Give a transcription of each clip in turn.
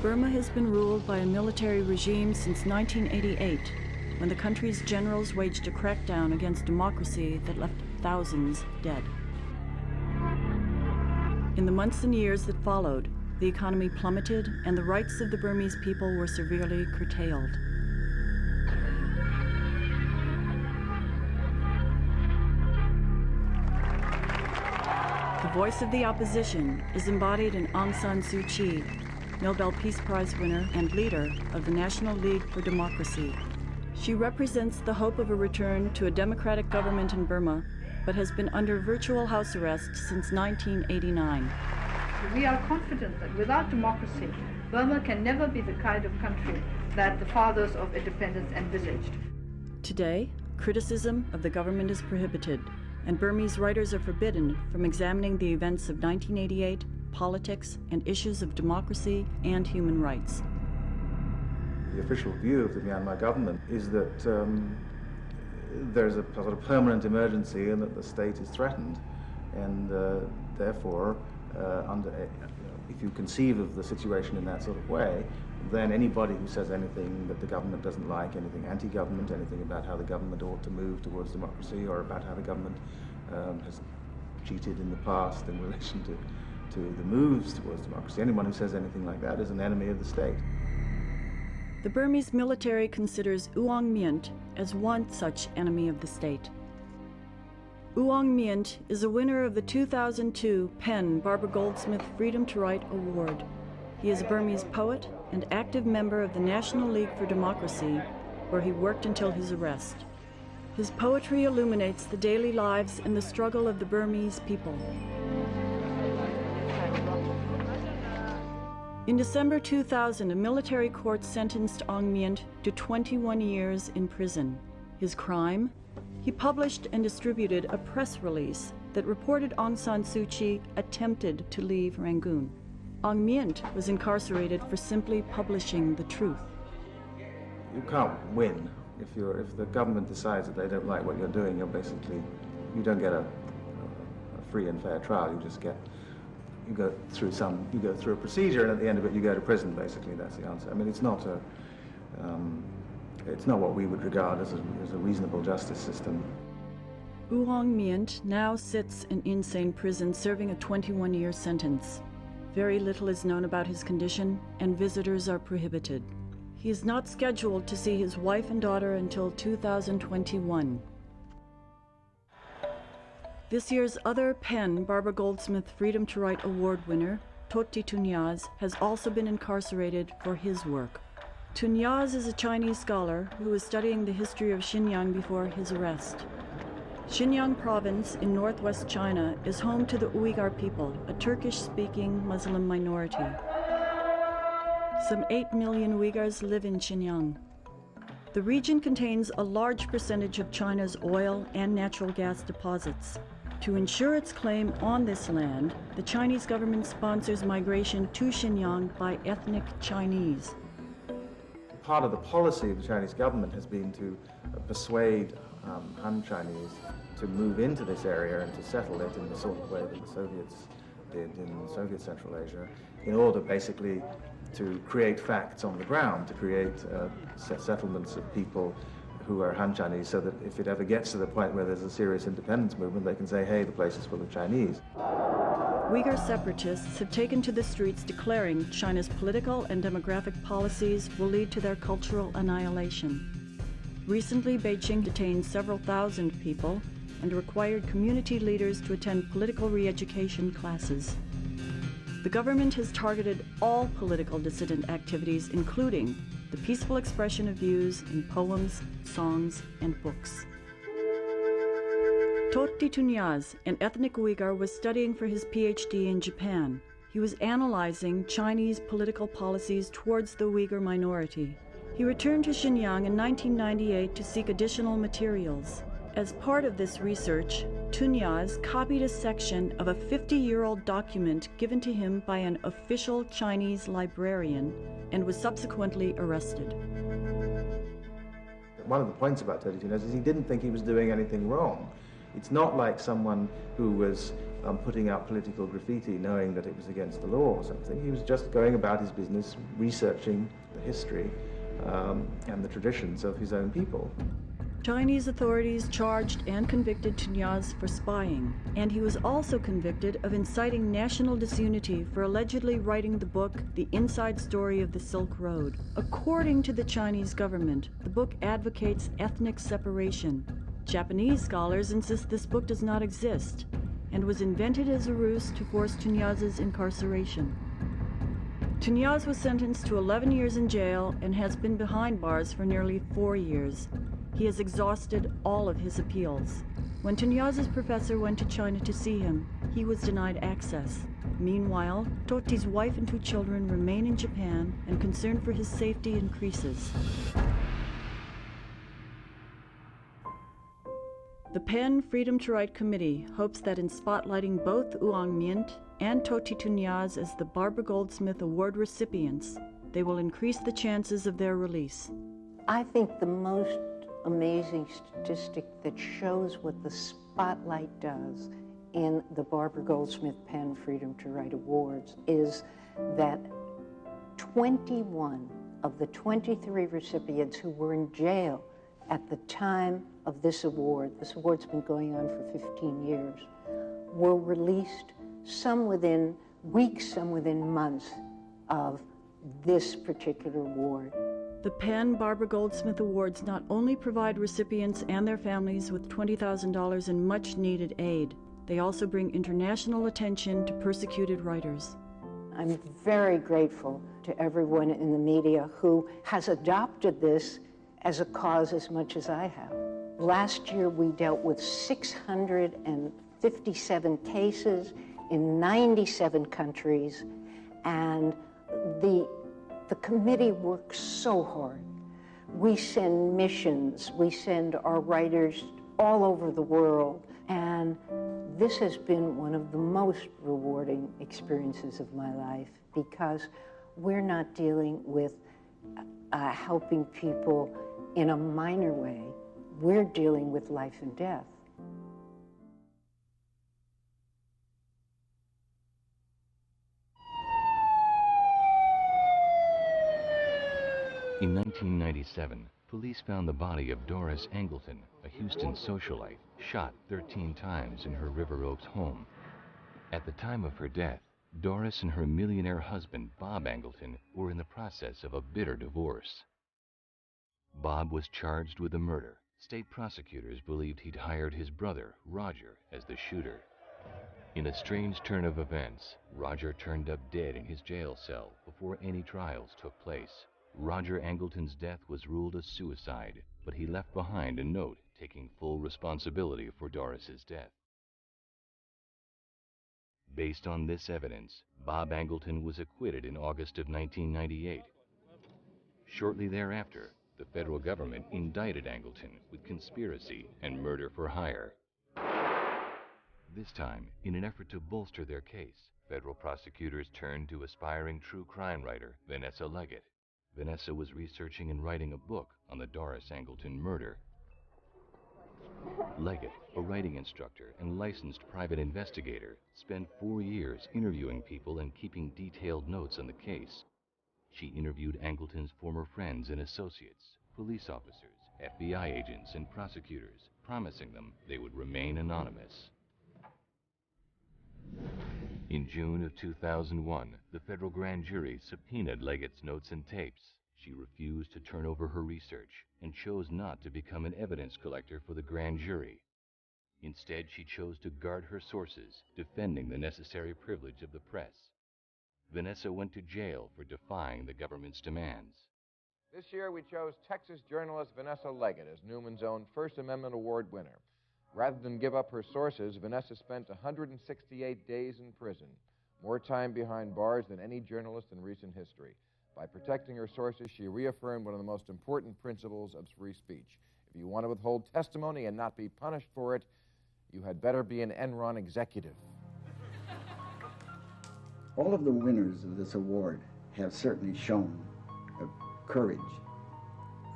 Burma has been ruled by a military regime since 1988, when the country's generals waged a crackdown against democracy that left thousands dead. In the months and years that followed, the economy plummeted and the rights of the Burmese people were severely curtailed. The voice of the opposition is embodied in Aung San Suu Kyi, Nobel Peace Prize winner and leader of the National League for Democracy. She represents the hope of a return to a democratic government in Burma, but has been under virtual house arrest since 1989. We are confident that without democracy, Burma can never be the kind of country that the fathers of independence envisaged. Today, criticism of the government is prohibited, and Burmese writers are forbidden from examining the events of 1988, politics, and issues of democracy and human rights. The official view of the Myanmar government is that there's a sort of permanent emergency and that the state is threatened, and therefore, if you conceive of the situation in that sort of way, then anybody who says anything that the government doesn't like, anything anti-government, anything about how the government ought to move towards democracy, or about how the government has cheated in the past in relation to the moves towards democracy, anyone who says anything like that is an enemy of the state. The Burmese military considers Aung Myint as one such enemy of the state. Aung Myint is a winner of the 2002 PEN Barbara Goldsmith Freedom to Write Award. He is a Burmese poet and active member of the National League for Democracy, where he worked until his arrest. His poetry illuminates the daily lives and the struggle of the Burmese people. In December 2000, a military court sentenced Aung Myint to 21 years in prison. His crime? He published and distributed a press release that reported Aung San Suu Kyi attempted to leave Rangoon. Aung Myint was incarcerated for simply publishing the truth. You can't win. If the government decides that they don't like what you're doing, you don't get a free and fair trial. You go through a procedure, and at the end of it, you go to prison. Basically, that's the answer. I mean, it's not what we would regard as a reasonable justice system. Aung Myint now sits in insane prison, serving a 21-year sentence. Very little is known about his condition, and visitors are prohibited. He is not scheduled to see his wife and daughter until 2021. This year's other PEN Barbara Goldsmith Freedom to Write Award winner, Tohti Tunyaz, has also been incarcerated for his work. Tunyaz is a Chinese scholar who was studying the history of Xinjiang before his arrest. Xinjiang province in northwest China is home to the Uyghur people, a Turkish-speaking Muslim minority. Some 8 million Uyghurs live in Xinjiang. The region contains a large percentage of China's oil and natural gas deposits. To ensure its claim on this land, the Chinese government sponsors migration to Xinjiang by ethnic Chinese. Part of the policy of the Chinese government has been to persuade Han Chinese to move into this area and to settle it in the sort of way that the Soviets did in Soviet Central Asia, in order basically to create facts on the ground, to create settlements of people who are Han Chinese, so that if it ever gets to the point where there's a serious independence movement, they can say, hey, the place is full of Chinese. Uyghur separatists have taken to the streets declaring China's political and demographic policies will lead to their cultural annihilation. Recently, Beijing detained several thousand people and required community leaders to attend political re-education classes. The government has targeted all political dissident activities, including the peaceful expression of views in poems, songs, and books. Tohti Tunyaz, an ethnic Uyghur, was studying for his PhD in Japan. He was analyzing Chinese political policies towards the Uyghur minority. He returned to Xinjiang in 1998 to seek additional materials. As part of this research, Tunyaz copied a section of a 50-year-old document given to him by an official Chinese librarian and was subsequently arrested. One of the points about Tohti Tunyaz is he didn't think he was doing anything wrong. It's not like someone who was putting out political graffiti knowing that it was against the law or something. He was just going about his business, researching the history and the traditions of his own people. Chinese authorities charged and convicted Tunyaz for spying, and he was also convicted of inciting national disunity for allegedly writing the book The Inside Story of the Silk Road. According to the Chinese government, the book advocates ethnic separation. Japanese scholars insist this book does not exist and was invented as a ruse to force Tunyaz's incarceration. Tunyaz was sentenced to 11 years in jail and has been behind bars for nearly 4 years. He has exhausted all of his appeals. When Tunyaz's professor went to China to see him, he was denied access. Meanwhile, Tohti's wife and 2 children remain in Japan, and concern for his safety increases. The PEN Freedom to Write Committee hopes that in spotlighting both Aung Myint and Tohti Tunyaz as the Barbara Goldsmith Award recipients, they will increase the chances of their release. I think the most amazing statistic that shows what the spotlight does in the Barbara Goldsmith PEN Freedom to Write Awards is that 21 of the 23 recipients who were in jail at the time of this award's been going on for 15 years, were released, some within weeks, some within months of this particular award. The PEN Barbara Goldsmith Awards not only provide recipients and their families with $20,000 in much-needed aid, they also bring international attention to persecuted writers. I'm very grateful to everyone in the media who has adopted this as a cause as much as I have. Last year we dealt with 657 cases in 97 countries, and the committee works so hard. We send missions, we send our writers all over the world, and this has been one of the most rewarding experiences of my life, because we're not dealing with helping people in a minor way. We're dealing with life and death. In 1997, police found the body of Doris Angleton, a Houston socialite, shot 13 times in her River Oaks home. At the time of her death, Doris and her millionaire husband, Bob Angleton, were in the process of a bitter divorce. Bob was charged with the murder. State prosecutors believed he'd hired his brother, Roger, as the shooter. In a strange turn of events, Roger turned up dead in his jail cell before any trials took place. Roger Angleton's death was ruled a suicide, but he left behind a note taking full responsibility for Doris's death. Based on this evidence, Bob Angleton was acquitted in August of 1998. Shortly thereafter, the federal government indicted Angleton with conspiracy and murder for hire. This time, in an effort to bolster their case, federal prosecutors turned to aspiring true crime writer Vanessa Leggett. Vanessa was researching and writing a book on the Doris Angleton murder. Leggett, a writing instructor and licensed private investigator, spent 4 years interviewing people and keeping detailed notes on the case. She interviewed Angleton's former friends and associates, police officers, FBI agents, and prosecutors, promising them they would remain anonymous. In June of 2001, the federal grand jury subpoenaed Leggett's notes and tapes. She refused to turn over her research and chose not to become an evidence collector for the grand jury. Instead, she chose to guard her sources, defending the necessary privilege of the press. Vanessa went to jail for defying the government's demands. This year, we chose Texas journalist Vanessa Leggett as Newman's own First Amendment Award winner. Rather than give up her sources, Vanessa spent 168 days in prison, more time behind bars than any journalist in recent history. By protecting her sources, she reaffirmed one of the most important principles of free speech. If you want to withhold testimony and not be punished for it, you had better be an Enron executive. All of the winners of this award have certainly shown courage.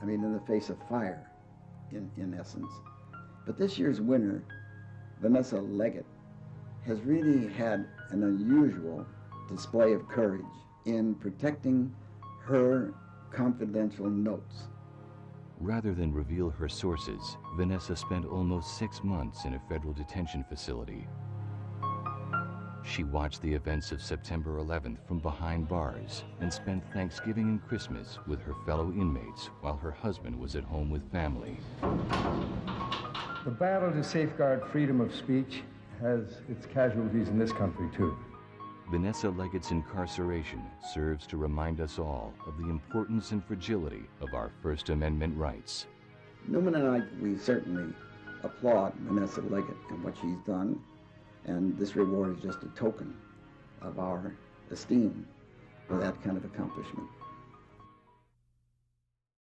I mean, in the face of fire, in essence. But this year's winner Vanessa Leggett has really had an unusual display of courage in protecting her confidential notes. Rather than reveal her sources, Vanessa spent almost 6 months in a federal detention facility. She watched the events of September 11th from behind bars and spent Thanksgiving and Christmas with her fellow inmates while her husband was at home with family. The battle to safeguard freedom of speech has its casualties in this country, too. Vanessa Leggett's incarceration serves to remind us all of the importance and fragility of our First Amendment rights. Newman and I, we certainly applaud Vanessa Leggett and what she's done, and this reward is just a token of our esteem for that kind of accomplishment.